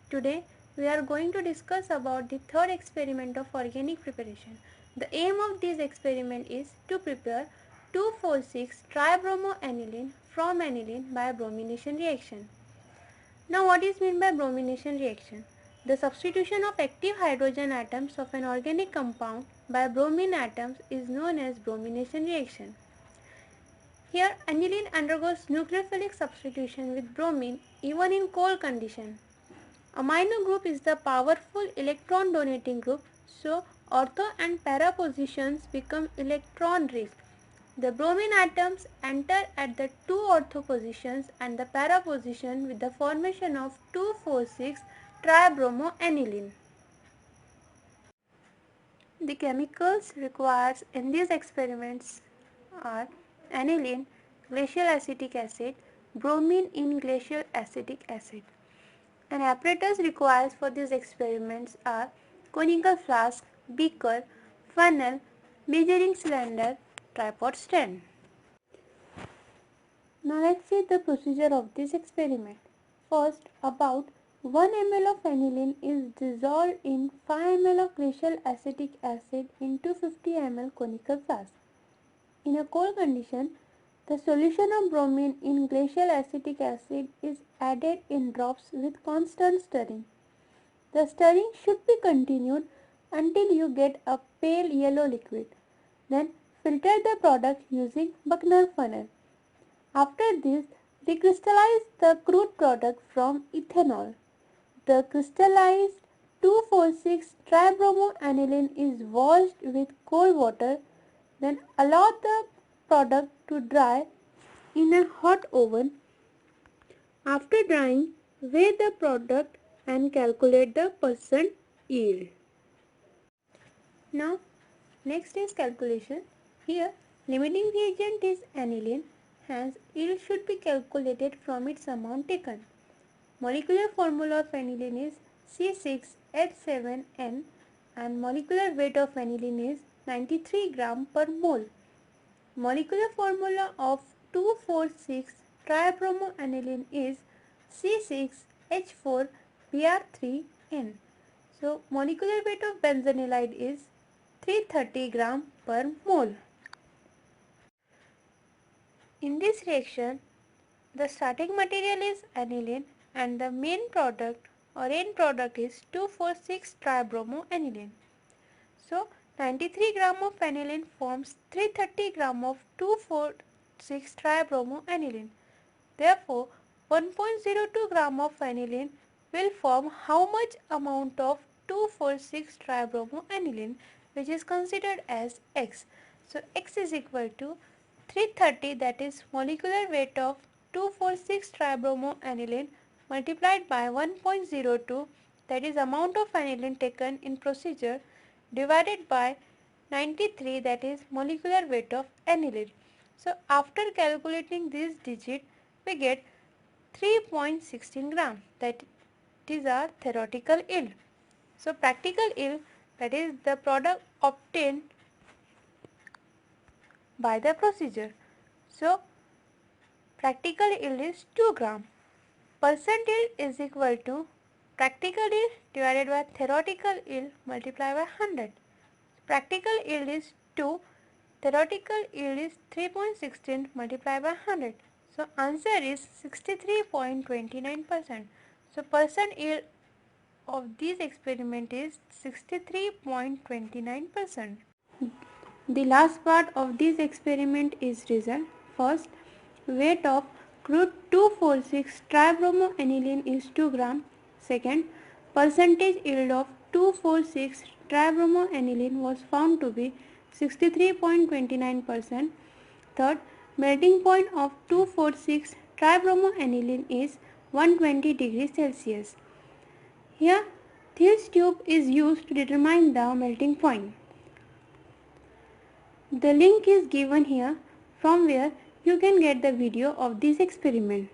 Today we are going to discuss about the third experiment of organic preparation. The aim of this experiment is to prepare 2,4,6-tribromoaniline from aniline by bromination reaction. Now what is meant by bromination reaction? The substitution of active hydrogen atoms of an organic compound by bromine atoms is known as bromination reaction. Here aniline undergoes nucleophilic substitution with bromine even in cold condition. Amino group is the powerful electron donating group, so ortho and para positions become electron rich. The bromine atoms enter at the two ortho positions and the para position with the formation of 2,4,6-tribromoaniline. The chemicals required in these experiments are aniline, glacial acetic acid, bromine in glacial acetic acid. An apparatus required for these experiments are conical flask, beaker, funnel, measuring cylinder, tripod stand. Now let's see the procedure of this experiment. First, about 1 ml of aniline is dissolved in 5 ml of glacial acetic acid in 250 ml conical flask. In a cold condition, the solution of bromine in glacial acetic acid is added in drops with constant stirring. The stirring should be continued until you get a pale yellow liquid. Then filter the product using Buchner funnel. After this, recrystallize the crude product from ethanol. The crystallized 2,4,6-tribromoaniline is washed with cold water. Then allow the product to dry in a hot oven. After drying, weigh the product and calculate the percent yield. Now, next is calculation. Here, limiting reagent is aniline, hence yield should be calculated from its amount taken. Molecular formula of aniline is C6H7N and molecular weight of aniline is 93 gram per mole. Molecular formula of 2,4,6-tribromoaniline is C6H4Br3N. So, molecular weight of benzanilide is 330 gram per mole. In this reaction, the starting material is aniline and the main product or end product is 2,4,6-tribromoaniline. So, 93 gram of aniline forms 330 gram of 2,4,6-tribromoaniline. Therefore, 1.02 gram of aniline will form how much amount of 2,4,6-tribromoaniline, which is considered as X. So, X is equal to 330, that is molecular weight of 2,4,6-tribromoaniline multiplied by 1.02, that is amount of aniline taken in procedure, divided by 93, that is molecular weight of aniline. So after calculating this digit, we get 3.16 gram, that is our theoretical yield. So practical yield, that is the product obtained by the procedure. So practical yield is 2 gram. Percent yield is equal to practical yield divided by theoretical yield multiplied by 100. Practical yield is 2, theoretical yield is 3.16 multiplied by 100. So answer is 63.29%. So percent yield of this experiment is 63.29%. The last part of this experiment is result. First, weight of crude 2,4,6-tribromoaniline is 2 gram. Second, percentage yield of 2,4,6-tribromoaniline was found to be 63.29%. Third, melting point of 2,4,6-tribromoaniline is 120 degrees Celsius. Here, Thiel's tube is used to determine the melting point. The link is given here from where you can get the video of this experiment.